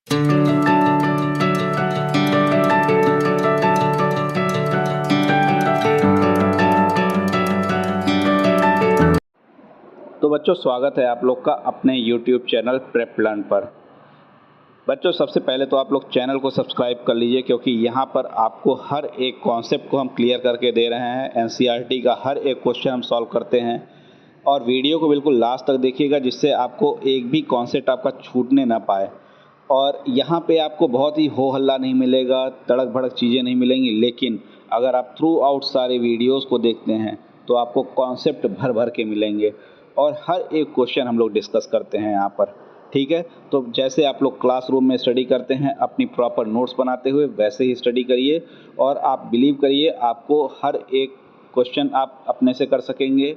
तो बच्चों, स्वागत है आप लोग का अपने YouTube चैनल प्रेप लर्न पर। बच्चों, सबसे पहले तो आप लोग चैनल को सब्सक्राइब कर लीजिए, क्योंकि यहाँ पर आपको हर एक कॉन्सेप्ट को हम क्लियर करके दे रहे हैं। NCERT का हर एक क्वेश्चन हम सॉल्व करते हैं। और वीडियो को बिल्कुल लास्ट तक देखिएगा, जिससे आपको एक भी कॉन्सेप्ट आपका छूटने ना पाए। और यहाँ पे आपको बहुत ही हो हल्ला नहीं मिलेगा, तड़क भड़क चीज़ें नहीं मिलेंगी, लेकिन अगर आप थ्रू आउट सारे वीडियोस को देखते हैं तो आपको कॉन्सेप्ट भर भर के मिलेंगे। और हर एक क्वेश्चन हम लोग डिस्कस करते हैं यहाँ पर, ठीक है। तो जैसे आप लोग क्लासरूम में स्टडी करते हैं अपनी प्रॉपर नोट्स बनाते हुए, वैसे ही स्टडी करिए। और आप बिलीव करिए, आपको हर एक क्वेश्चन आप अपने से कर सकेंगे,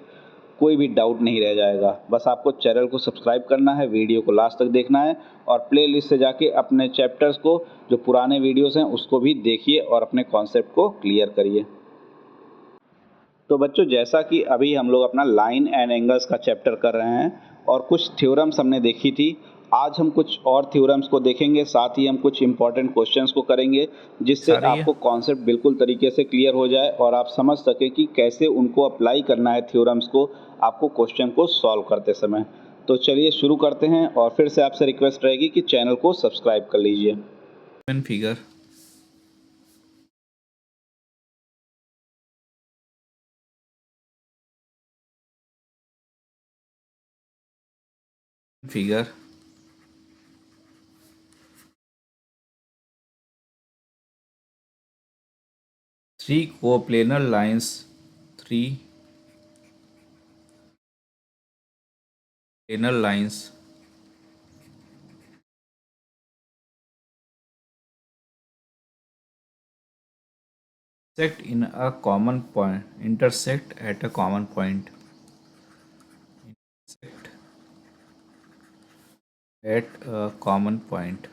कोई भी डाउट नहीं रह जाएगा। बस आपको चैनल को सब्सक्राइब करना है, वीडियो को लास्ट तक देखना है, और प्लेलिस्ट से जाके अपने चैप्टर्स को, जो पुराने वीडियोस हैं, उसको भी देखिए और अपने कॉन्सेप्ट को क्लियर करिए। तो बच्चों, जैसा कि अभी हम लोग अपना लाइन एंड एंगल्स का चैप्टर कर रहे हैं और कुछ थ्योरम्स हमने देखी थी, आज हम कुछ और थ्योरम्स को देखेंगे, साथ ही हम कुछ इंपॉर्टेंट क्वेश्चंस को करेंगे, जिससे आपको कॉन्सेप्ट बिल्कुल तरीके से क्लियर हो जाए और आप समझ सके कि कैसे उनको अप्लाई करना है थ्योरम्स को आपको क्वेश्चन को सॉल्व करते समय। तो चलिए शुरू करते हैं, और फिर से आपसे रिक्वेस्ट रहेगी कि चैनल को सब्सक्राइब कर लीजिए। Figure figure 3 coplanar lines, 3 planar lines intersect in a common point, intersect at a common point, intersect at a common point.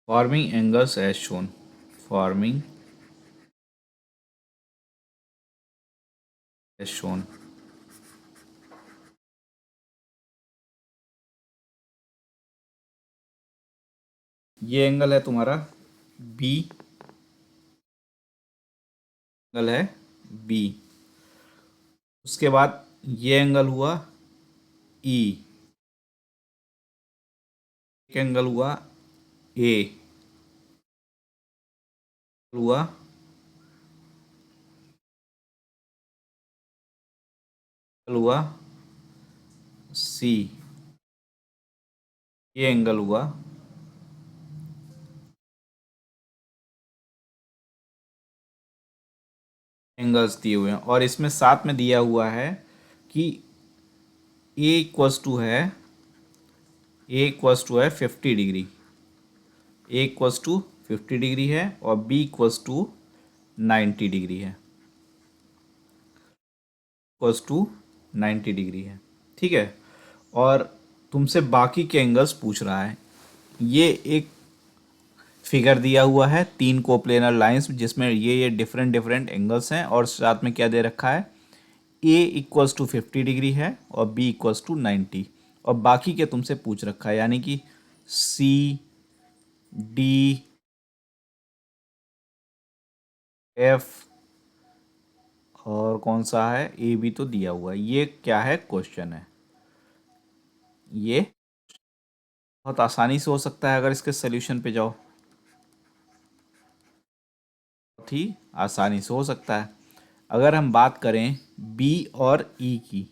Forming angles as shown. Forming as shown. ये angle है तुम्हारा B, angle है B. उसके बाद ये angle हुआ ई, एक angle हुआ ए, हुआ हुआ सी, ये एंगल हुआ एंगल्स दिए हुए हैं। और इसमें साथ में दिया हुआ है कि ए इक्वस टू है 50 degree, A equals to 50 degree है, और बी इक्वस टू 90 डिग्री है, इक्वस टू 90 डिग्री है, ठीक है। और तुमसे बाकी के एंगल्स पूछ रहा है। ये एक फिगर दिया हुआ है 3 कोप्लेनर लाइंस, जिसमें ये डिफरेंट डिफरेंट एंगल्स हैं, और साथ में क्या दे रखा है, ए इक्वल्स टू 50 डिग्री है और बी इक्वल्स टू 90, और बाकी के तुमसे पूछ रखा है, यानी कि सी, डी, एफ, और कौन सा है, ए भी तो दिया हुआ है। ये क्या है, क्वेश्चन है। ये बहुत आसानी से हो सकता है अगर इसके सॉल्यूशन पे जाओ, बहुत ही आसानी से हो सकता है। अगर हम बात करें बी और ई की,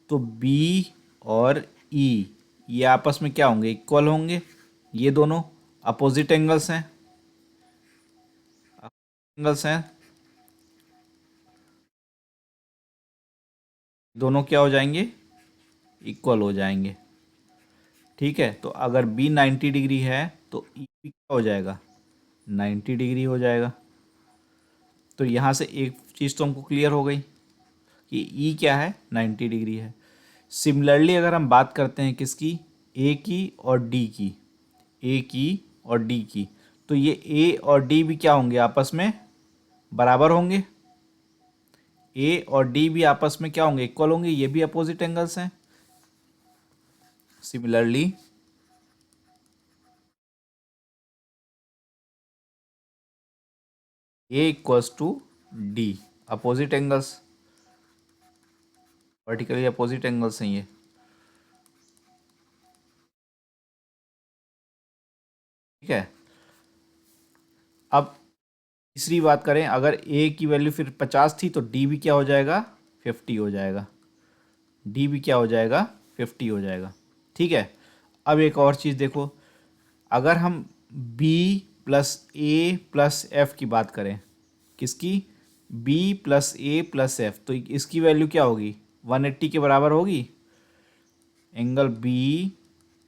तो बी और ई ये आपस में क्या होंगे, इक्वल होंगे। ये दोनों अपोजिट एंगल्स हैं, एंगल्स हैं, दोनों क्या हो जाएंगे, इक्वल हो जाएंगे, ठीक है। तो अगर बी 90 डिग्री है तो ई भी क्या हो जाएगा, 90 डिग्री हो जाएगा। तो यहाँ से एक चीज़ तो हमको क्लियर हो गई कि ई क्या है, 90 डिग्री है। सिमिलरली अगर हम बात करते हैं किसकी, ए की और डी की, ए की और डी की, तो ये ए और डी भी क्या होंगे, आपस में बराबर होंगे। ए और डी भी आपस में क्या होंगे, इक्वल होंगे, ये भी अपोजिट एंगल्स हैं। Similarly A equals to D, opposite angles, vertically opposite angles हैं ये। ठीक है, अब तीसरी बात करें, अगर ए की वैल्यू फिर 50 थी तो डी भी क्या हो जाएगा, 50 हो जाएगा। डी भी क्या हो जाएगा, 50 हो जाएगा। ठीक है, अब एक और चीज़ देखो, अगर हम b प्लस ए प्लस एफ की बात करें, किसकी, b प्लस ए प्लस एफ, तो इसकी वैल्यू क्या होगी, 180 के बराबर होगी। Angle b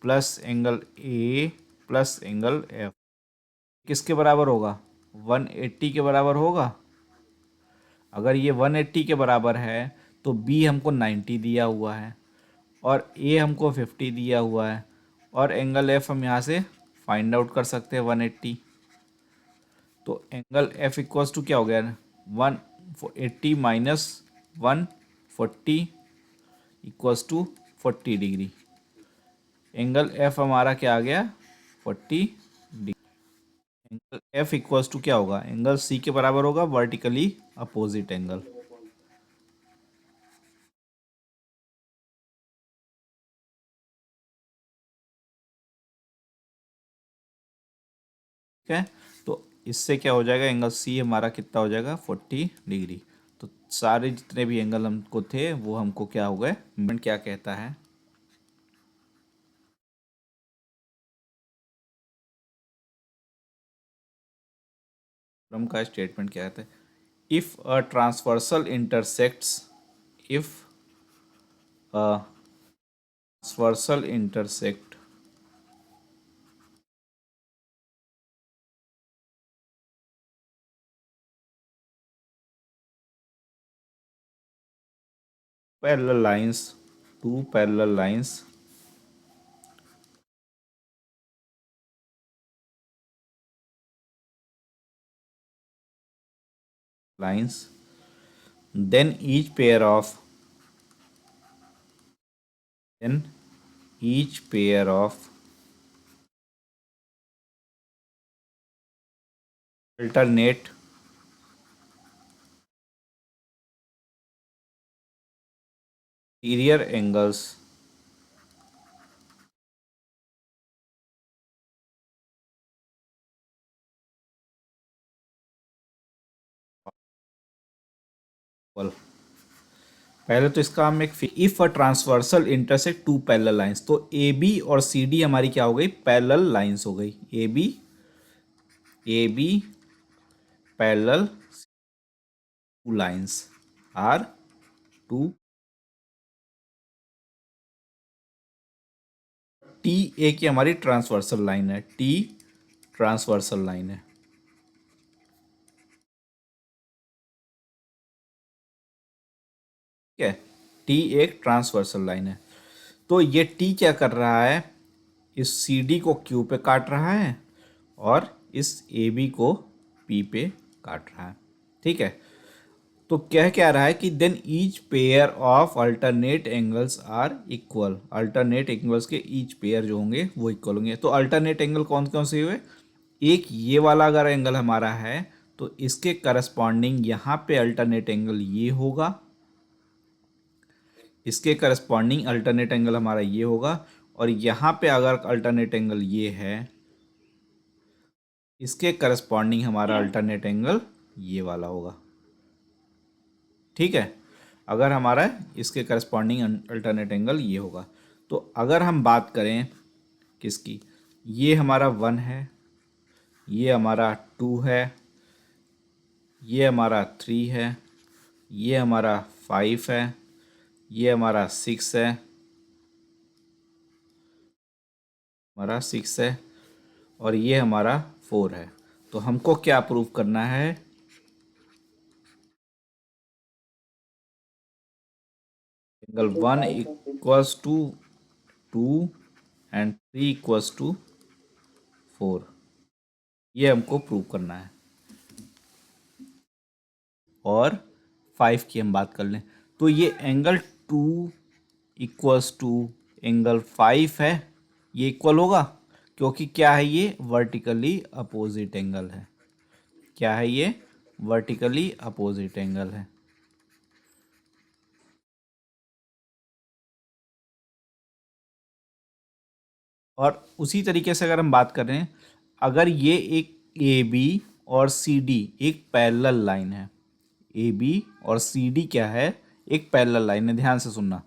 plus angle A plus angle F किसके बराबर होगा, 180 के बराबर होगा। अगर ये 180 के बराबर है तो b हमको 90 दिया हुआ है और a हमको 50 दिया हुआ है, और एंगल f हम यहाँ से फाइंड आउट कर सकते हैं 180। तो एंगल f इक्वल्स टू क्या हो गया, 180 minus 140 equals to 40 degree. Angle f हमारा क्या आ गया, 40 degree. Angle f equals to क्या होगा, एंगल c के बराबर होगा, वर्टिकली अपोजिट एंगल। ठीक है, तो इससे क्या हो जाएगा, एंगल सी हमारा कितना हो जाएगा, 40 डिग्री। तो सारे जितने भी एंगल हमको थे वो हमको क्या हो गए, क्या कहता है, थ्योरम का स्टेटमेंट क्या कहता है, if a transversal intersects, if a transversal intersect parallel lines, two parallel lines, then each pair of alternate interior angles equal। पहले तो इसका हम एक if a transversal intersect two parallel lines, तो ए बी और सी डी हमारी क्या हो गई, पैरेलल लाइंस हो गई। A B parallel two lines are two, T A की हमारी ट्रांसवर्सल लाइन है, टी ट्रांसवर्सल लाइन है। ठीक है, टी एक ट्रांसवर्सल लाइन है। तो ये टी क्या कर रहा है, इस सी डी को क्यू पे काट रहा है और इस ए बी को पी पे काट रहा है। ठीक है, तो कह क्या रहा है कि then each pair of alternate angles are equal, alternate angles के ईच पेयर जो होंगे वो इक्वल होंगे। तो अल्टरनेट एंगल कौन कौन से हुए, एक ये वाला अगर एंगल हमारा है तो इसके करस्पॉन्डिंग यहाँ पे अल्टरनेट एंगल ये होगा, इसके करस्पॉन्डिंग अल्टरनेट एंगल हमारा ये होगा, और यहाँ पे अगर अल्टरनेट एंगल ये है, इसके करस्पॉन्डिंग हमारा अल्टरनेट एंगल ये वाला होगा। ठीक है, अगर हमारा इसके करस्पॉन्डिंग अल्टरनेट एंगल ये होगा। तो अगर हम बात करें किसकी, ये हमारा 1 है, ये हमारा 2 है, ये हमारा 3 है, ये हमारा 5 है, ये हमारा 6 है, हमारा 6 है, और ये हमारा 4 है। तो हमको क्या प्रूव करना है, angle 1 equals to 2 and 3 equals to 4, ये हमको प्रूव करना है। और 5 की हम बात कर लें, तो ये एंगल 2 इक्वल्स टू एंगल 5 है, ये इक्वल होगा क्योंकि क्या है, ये वर्टिकली अपोजिट एंगल है। क्या है ये? वर्टिकली अपोजिट एंगल है। और उसी तरीके से अगर हम बात कर रहे हैं, अगर ये एक ए बी और सी डी एक पैरेलल लाइन है, ए बी और सी डी क्या है, एक पैरेलल लाइन है, ध्यान से सुनना,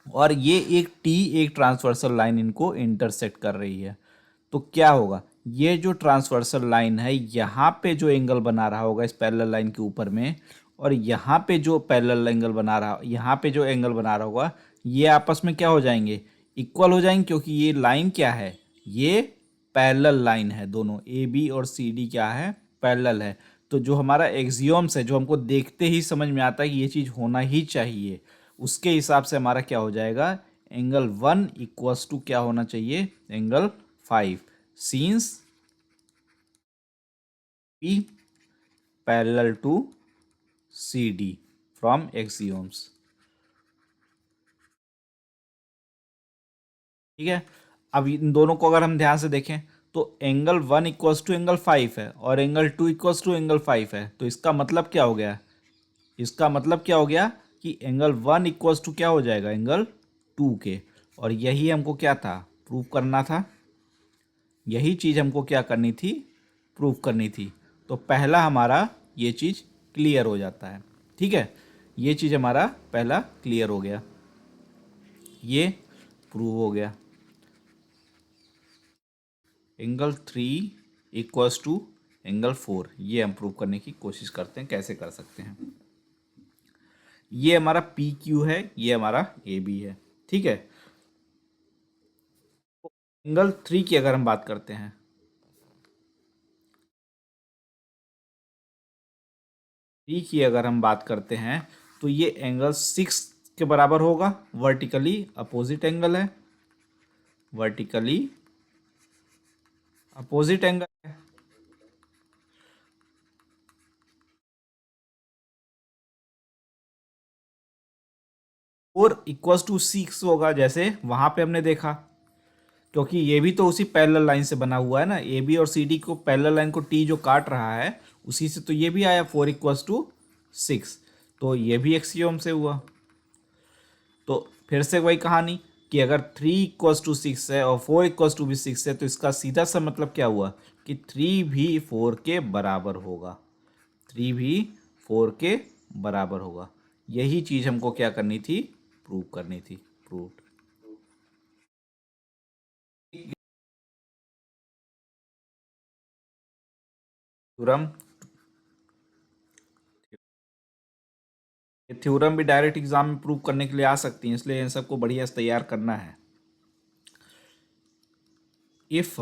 और ये एक टी एक ट्रांसवर्सल लाइन इनको इंटरसेक्ट कर रही है, तो क्या होगा, ये जो ट्रांसवर्सल लाइन है यहाँ पे जो एंगल बना रहा होगा इस पैरेलल लाइन के ऊपर में, और यहाँ पे जो पैरेलल एंगल बना रहा, यहाँ पे जो एंगल बना रहा होगा, ये आपस में क्या हो जाएंगे, इक्वल हो जाएंगे, क्योंकि ये लाइन क्या है, ये पैरेलल लाइन है, दोनों ए बी और सी डी क्या है, पैरेलल है। तो जो हमारा एक्सियोम्स है, जो हमको देखते ही समझ में आता है कि ये चीज़ होना ही चाहिए, उसके हिसाब से हमारा क्या हो जाएगा, एंगल 1 इक्वल्स टू क्या होना चाहिए, angle 5, since P parallel to C D from axioms. ठीक है, अब इन दोनों को अगर हम ध्यान से देखें तो एंगल 1 इक्वल्स टू एंगल 5 है और एंगल 2 इक्वल्स टू एंगल 5 है, तो इसका मतलब क्या हो गया, इसका मतलब क्या हो गया कि एंगल 1 इक्वल्स टू क्या हो जाएगा, एंगल 2 के, और यही हमको क्या था, प्रूव करना था, यही चीज़ हमको क्या करनी थी, प्रूव करनी थी। तो पहला हमारा ये चीज़ क्लियर हो जाता है। ठीक है, ये चीज़ हमारा पहला क्लियर हो गया, ये प्रूव हो गया। एंगल 3 इक्वल्स टू एंगल 4, ये हम प्रूव करने की कोशिश करते हैं, कैसे कर सकते हैं। ये हमारा पी क्यू है, ये हमारा ए बी है। ठीक है, एंगल 3 की अगर हम बात करते हैं, 3 की अगर हम बात करते हैं तो ये एंगल 6 के बराबर होगा, वर्टिकली अपोजिट एंगल है, वर्टिकली अपोजिट एंगल है। 4 इक्वल्स टू 6 होगा, जैसे वहां पे हमने देखा, क्योंकि ये भी तो उसी पैरेलल लाइन से बना हुआ है ना, ए बी और सी डी को पैरेलल लाइन को टी जो काट रहा है उसी से तो ये भी आया 4 इक्वल्स टू 6, तो ये भी एक्सियोम से हुआ। तो फिर से वही कहानी कि अगर 3 इक्वल्स टू 6 है और 4 इक्वल्स टू भी 6 है, तो इसका सीधा सा मतलब क्या हुआ कि 3 भी 4 के बराबर होगा, 3 भी 4 के बराबर होगा। यही चीज़ हमको क्या करनी थी, प्रूव करनी थी, प्रूव। थ्योरम, ये थ्योरम भी डायरेक्ट एग्जाम में प्रूव करने के लिए आ सकती हैं, इसलिए इन सबको बढ़िया से तैयार करना है। If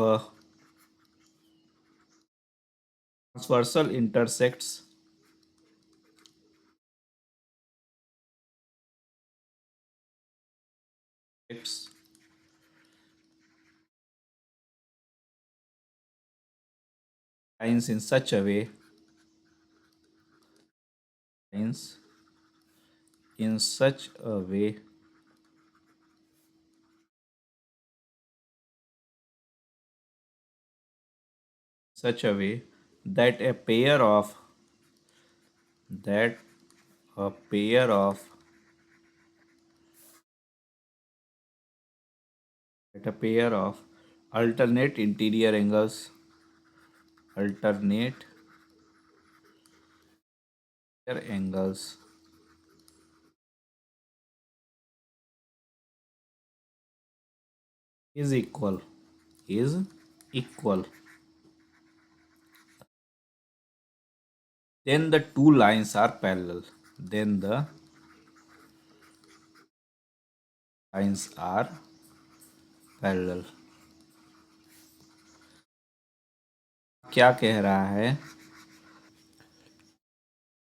transversal intersects lines in such a way, lines in such a way such a way that a pair of that a pair of that a pair of alternate interior angles is equal, then the two lines are parallel, then the lines are parallel। क्या कह रहा है,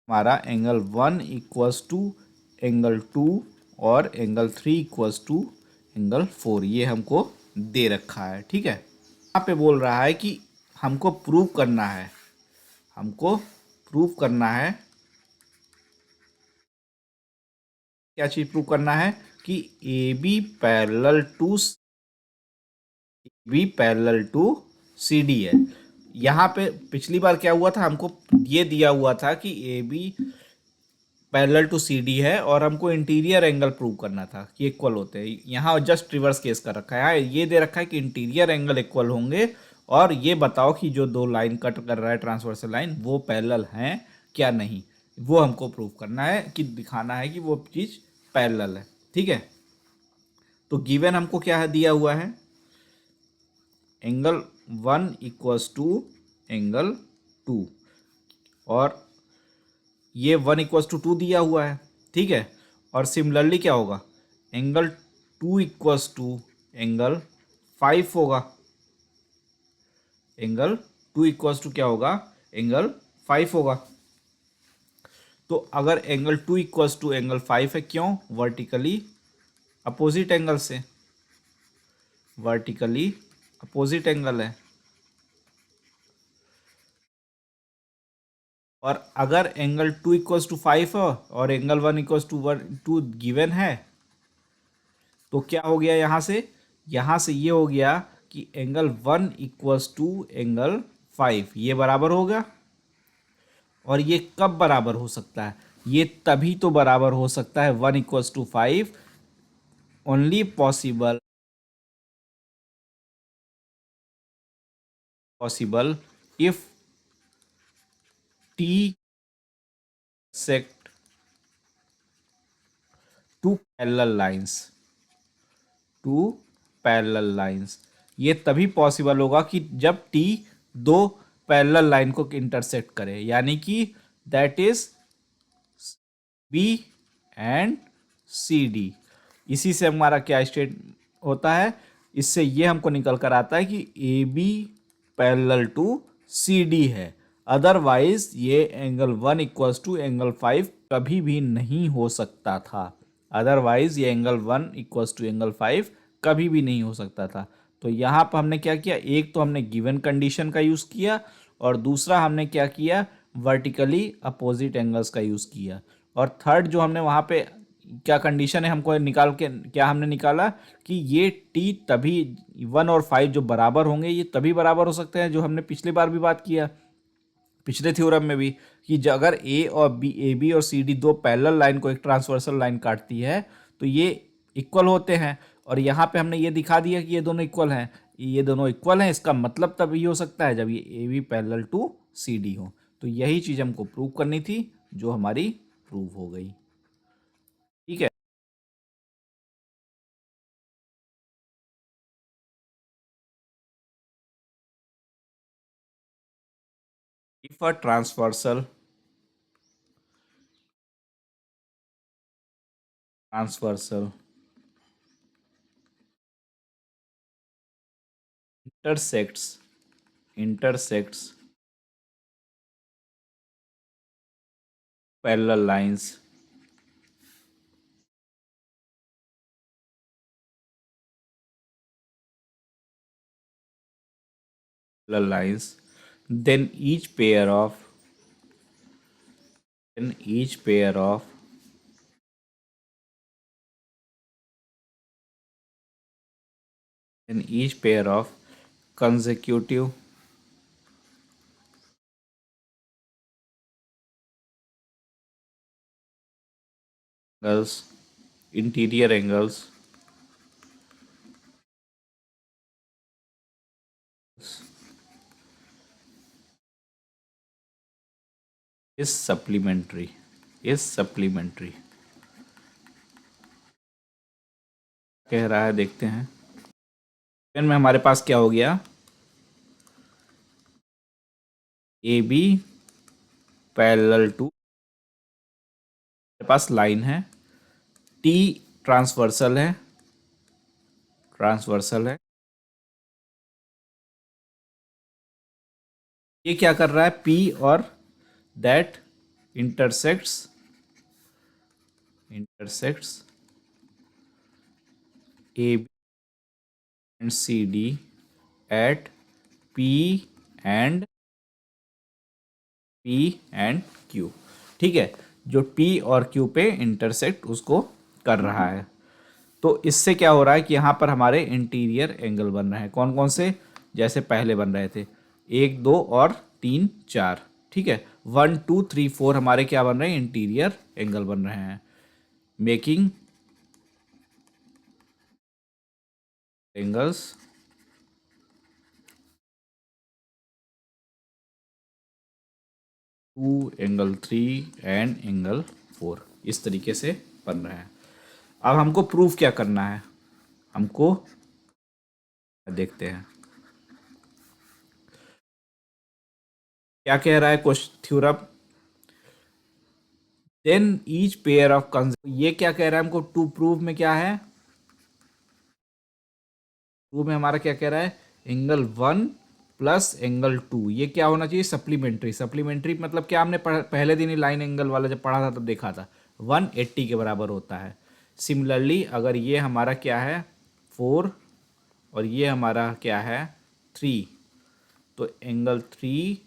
हमारा angle 1 equals to angle 2 और angle 3 equals to angle 4, ये हमको दे रखा है। ठीक है, यहाँ पे बोल रहा है कि हमको प्रूव करना है, हमको प्रूव करना है क्या चीज़ प्रूव करना है कि A B parallel to C D है। यहाँ पे पिछली बार क्या हुआ था, हमको ये दिया हुआ था कि A B parallel to C D है और हमको इंटीरियर एंगल प्रूव करना था कि इक्वल होते हैं। यहाँ जस्ट रिवर्स केस कर रखा है। यहाँ ये दे रखा है कि इंटीरियर एंगल इक्वल होंगे और ये बताओ कि जो दो लाइन कट कर रहा है ट्रांसवर्सल लाइन वो पैरेलल हैं क्या नहीं, वो हमको प्रूव करना है कि दिखाना है कि वो चीज़ पैरेलल है। ठीक है, तो गिवन हमको क्या है दिया हुआ है, एंगल 1 इक्वल्स टू एंगल 2 और ये 1 इक्वल्स टू 2 दिया हुआ है। ठीक है, और सिमिलरली क्या होगा, एंगल 2 इक्वल्स टू एंगल 5 होगा। एंगल 2 इक्वल्स टू क्या होगा, एंगल 5 होगा। तो अगर एंगल 2 इक्वल्स टू एंगल 5 है, क्यों, वर्टिकली अपोजिट एंगल से, वर्टिकली अपोजिट एंगल है। और अगर एंगल 2 इक्वल्स टू 5 है और एंगल 1 इक्वल्स टू गिवन है, तो क्या हो गया यहाँ से ये हो गया कि एंगल 1 इक्वल्स टू एंगल 5 ये बराबर होगा। और ये कब बराबर हो सकता है, ये तभी तो बराबर हो सकता है 1 equals to 5, only possible if T sect two parallel lines. ये तभी पॉसिबल होगा कि जब टी दो पैरेलल लाइन को इंटरसेक्ट करे, यानी कि that is B and C D. इसी से हमारा क्या स्टेट होता है, इससे ये हमको निकल कर आता है कि A B parallel to C D है। अदरवाइज ये एंगल 1 इक्वल्स टू एंगल 5 कभी भी नहीं हो सकता था। अदरवाइज ये एंगल 1 इक्वल्स टू एंगल 5 कभी भी नहीं हो सकता था। तो यहाँ पर हमने क्या किया, एक तो हमने गिवन कंडीशन का यूज़ किया और दूसरा हमने क्या किया, वर्टिकली अपोजिट एंगल्स का यूज़ किया। और थर्ड जो हमने वहाँ पे क्या कंडीशन है, हमको निकाल के क्या हमने निकाला कि ये टी तभी 1 और 5 जो बराबर होंगे ये तभी बराबर हो सकते हैं, जो हमने पिछली बार भी बात किया पिछले थ्योरम में भी, कि अगर ए बी और सी डी दो पैरेलल लाइन को एक ट्रांसवर्सल लाइन काटती है तो ये इक्वल होते हैं। और यहाँ पे हमने ये दिखा दिया कि ये दोनों इक्वल हैं। ये दोनों इक्वल हैं, इसका मतलब तभी हो सकता है जब ये A B parallel to C D हो। तो यही चीज़ हमको प्रूव करनी थी, जो हमारी प्रूव हो गई। ठीक है, if a transversal intersects parallel lines, then each pair of consecutive angles, interior angles is supplementary कह रहा है, देखते हैं। फिर में हमारे पास क्या हो गया, ए बी पैरेलल टू, हमारे पास लाइन है, टी ट्रांसवर्सल है, ये क्या कर रहा है, पी और that intersects A B and C D at P and Q. ठीक है, जो पी और क्यू पे इंटरसेक्ट उसको कर रहा है। तो इससे क्या हो रहा है कि यहाँ पर हमारे इंटीरियर एंगल बन रहे हैं। कौन कौन से? जैसे पहले बन रहे थे 1 2 और 3 4, ठीक है। 1 2 3 4 हमारे क्या बन रहे हैं? इंटीरियर एंगल बन रहे हैं, making angles two angle 3 and angle 4, इस तरीके से बन रहे हैं। अब हमको प्रूफ क्या करना है? हमको देखते हैं क्या कह रहा है question theorem. Then each pair of ये क्या कह रहा है हमको? टू प्रूव में क्या है? प्रूव में हमारा क्या कह रहा है? एंगल 1 प्लस एंगल 2, ये क्या होना चाहिए? सप्लीमेंट्री। सप्लीमेंट्री मतलब क्या? हमने पहले दिन ही लाइन एंगल वाला जब पढ़ा था तब देखा था 180 के बराबर होता है। सिमिलरली अगर ये हमारा क्या है 4 और ये हमारा क्या है 3, तो एंगल 3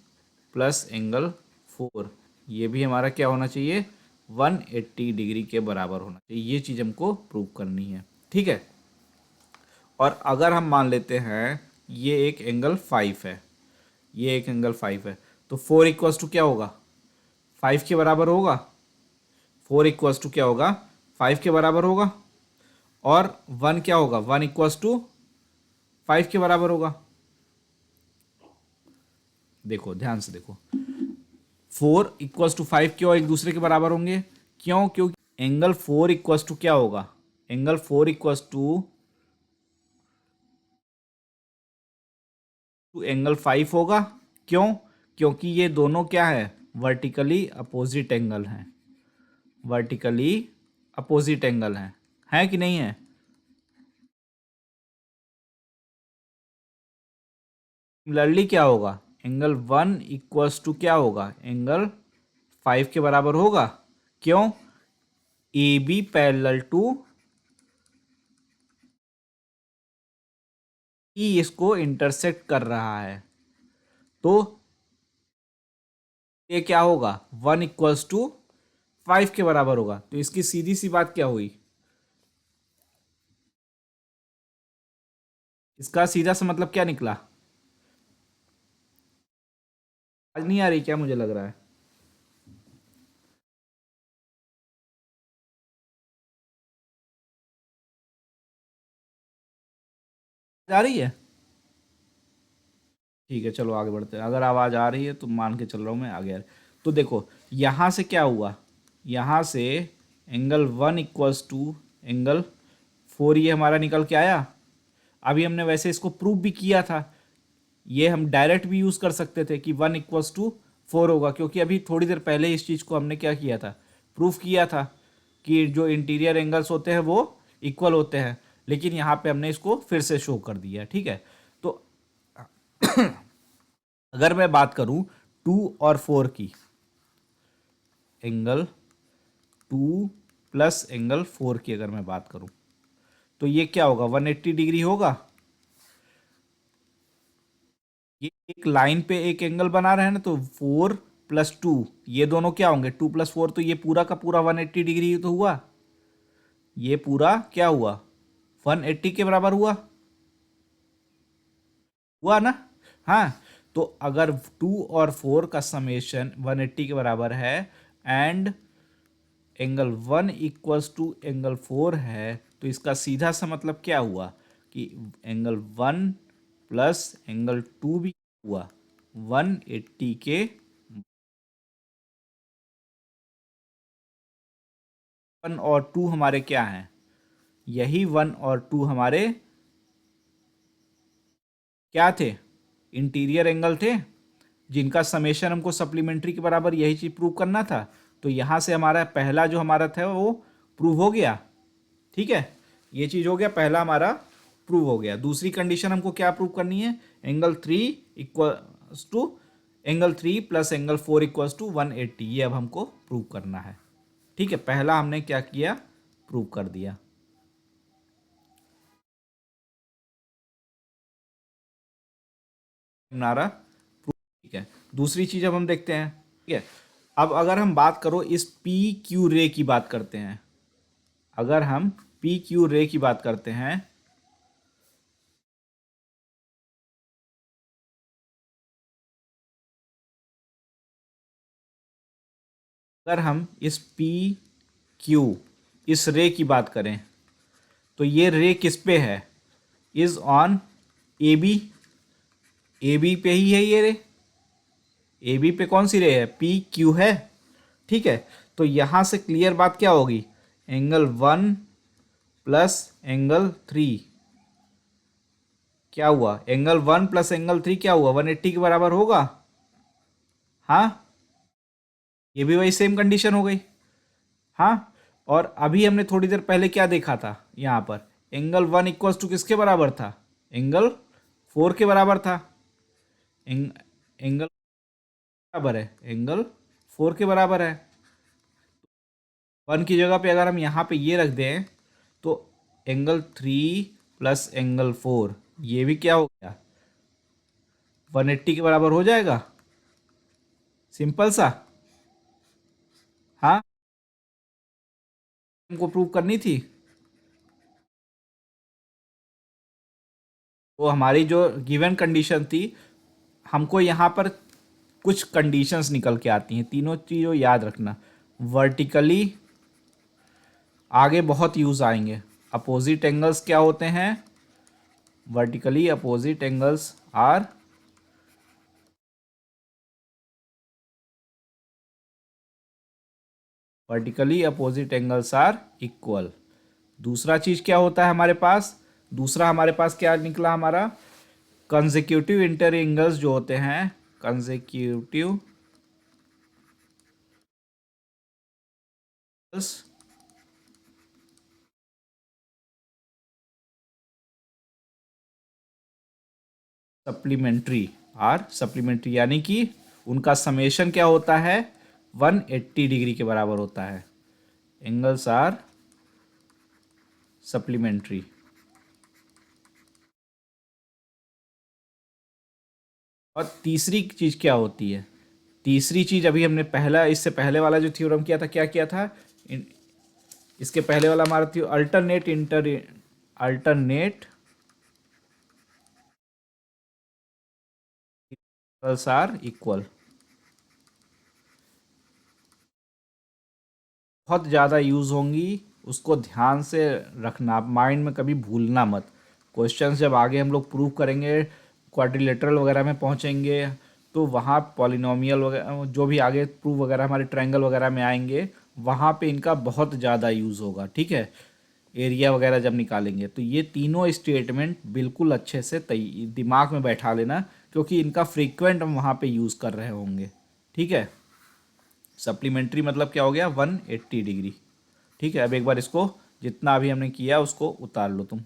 प्लस एंगल 4 ये भी हमारा क्या होना चाहिए? 180 डिग्री के बराबर होना चाहिए। ये चीज़ हमको प्रूव करनी है, ठीक है। और अगर हम मान लेते हैं ये एक एंगल 5 है, ये एक एंगल 5 है, तो 4 इक्वल्स टू क्या होगा? 5 के बराबर होगा। 4 इक्वल्स टू क्या होगा? 5 के बराबर होगा। और 1 क्या होगा? 1 इक्वल्स टू 5 के बराबर होगा। देखो ध्यान से देखो, 4 इक्वल्स टू 5 क्यों एक दूसरे के बराबर होंगे? क्यों? क्योंकि एंगल 4 इक्वल्स टू क्या होगा? एंगल 4 इक्वल्स टू एंगल 5 होगा। क्यों? क्योंकि ये दोनों क्या है? वर्टिकली अपोजिट एंगल हैं। वर्टिकली अपोजिट एंगल है कि नहीं है? सिमिलरली क्या होगा? एंगल 1 इक्वल्स टू क्या होगा? एंगल 5 के बराबर होगा। क्यों? ए बी पैरेलल टू ई इसको इंटरसेक्ट कर रहा है, तो ये क्या होगा? 1 इक्वल्स टू 5 के बराबर होगा। तो इसकी सीधी सी बात क्या हुई? इसका सीधा सा मतलब क्या निकला? आज नहीं आ रही क्या? मुझे लग रहा है आ रही है। ठीक है, चलो आगे बढ़ते हैं। अगर आवाज़ आ रही है तो मान के चल रहा हूँ मैं आगे आ रही। तो देखो यहाँ से क्या हुआ? यहाँ से एंगल 1 इक्वल्स टू एंगल 4 ये हमारा निकल के आया। अभी हमने वैसे इसको प्रूव भी किया था, ये हम डायरेक्ट भी यूज़ कर सकते थे कि 1 इक्वल्स टू 4 होगा, क्योंकि अभी थोड़ी देर पहले इस चीज़ को हमने क्या किया था? प्रूफ किया था कि जो इंटीरियर एंगल्स होते हैं वो इक्वल होते हैं। लेकिन यहाँ पे हमने इसको फिर से शो कर दिया, ठीक है। तो अगर मैं बात करूं 2 और 4 की, एंगल 2 प्लस एंगल 4 की अगर मैं बात करूं, तो ये क्या होगा? 180 डिग्री होगा। ये एक लाइन पे एक एंगल बना रहे हैं ना, तो 4 प्लस 2 ये दोनों क्या होंगे? 2 प्लस 4, तो ये पूरा का पूरा 180 डिग्री तो हुआ। ये पूरा क्या हुआ? 180 के बराबर हुआ। हुआ ना? हाँ। तो अगर 2 और 4 का समेशन 180 के बराबर है and angle 1 equals to angle 4 है, तो इसका सीधा सा मतलब क्या हुआ कि एंगल 1 प्लस एंगल 2 भी हुआ 180 के। 1 और 2 हमारे क्या हैं? यही 1 और 2 हमारे क्या थे? इंटीरियर एंगल थे, जिनका समेशन हमको सप्लीमेंट्री के बराबर यही चीज़ प्रूव करना था। तो यहाँ से हमारा पहला जो हमारा था वो प्रूव हो गया, ठीक है। ये चीज़ हो गया, पहला हमारा प्रूव हो गया। दूसरी कंडीशन हमको क्या प्रूव करनी है? Angle 3 equals to angle 3 plus angle 4 equals to 180, ये अब हमको प्रूव करना है, ठीक है। पहला हमने क्या किया? प्रूव कर दिया। हमारा ठीक है। दूसरी चीज अब हम देखते हैं, ठीक है। अब अगर हम बात करो इस पी क्यू रे की बात करते हैं। अगर हम पी क्यू रे की बात करते हैं, अगर हम इस पी क्यू इस रे की बात करें तो ये रे किस पे है, is on A B, A B पे ही है ये रे, ए बी पे कौन सी रे है, पी क्यू है। ठीक है, तो यहाँ से क्लियर बात क्या होगी, एंगल 1 प्लस एंगल 3 क्या हुआ, एंगल 1 प्लस एंगल 3 क्या हुआ, 180 के बराबर होगा। हाँ, ये भी वही सेम कंडीशन हो गई। हाँ, और अभी हमने थोड़ी देर पहले क्या देखा था, यहाँ पर एंगल 1 इक्वल्स टू किसके बराबर था, एंगल 4 के बराबर था। एंगल बराबर है, एंगल 4 के बराबर है। 1 की जगह पे अगर हम यहाँ पे ये रख दें तो एंगल 3 प्लस एंगल 4 ये भी क्या हो गया, 180 के बराबर हो जाएगा। सिंपल सा। हाँ, हमको प्रूव करनी थी। तो हमारी जो गिवन कंडीशन थी, हमको यहाँ पर कुछ कंडीशंस निकल के आती हैं, तीनों चीज़ों याद रखना। वर्टिकली आगे बहुत यूज़ आएंगे। अपोजिट एंगल्स क्या होते हैं, vertically opposite angles are equal. दूसरा चीज़ क्या होता है हमारे पास, दूसरा हमारे पास क्या निकला हमारा, कंसेक्यूटिव इंटर एंगल्स जो होते हैं, कंसेक्यूटिव सप्लीमेंट्री यानी कि उनका समेशन क्या होता है, 180 डिग्री के बराबर होता है। Angles are supplementary. और तीसरी चीज़ क्या होती है, तीसरी चीज़ अभी हमने पहला, इससे पहले वाला जो थ्योरम किया था क्या किया था, इसके पहले वाला हमारा थी अल्टरनेट एंगल्स आर इक्वल। बहुत ज़्यादा यूज़ होंगी, उसको ध्यान से रखना, माइंड में कभी भूलना मत। क्वेश्चंस जब आगे हम लोग प्रूव करेंगे, क्वाड्रिलेटरल वगैरह में पहुंचेंगे तो वहाँ पॉलिनोमियल वगैरह जो भी आगे प्रूव वगैरह हमारे ट्रायंगल वगैरह में आएंगे, वहाँ पे इनका बहुत ज़्यादा यूज़ होगा। ठीक है, एरिया वगैरह जब निकालेंगे तो ये तीनों स्टेटमेंट बिल्कुल अच्छे से दिमाग में बैठा लेना, क्योंकि इनका फ्रीक्वेंट हम वहाँ पे यूज़ कर रहे होंगे। ठीक है, सप्लीमेंट्री मतलब क्या हो गया, 180 डिग्री। ठीक है, अब एक बार इसको जितना अभी हमने किया उसको उतार लो तुम।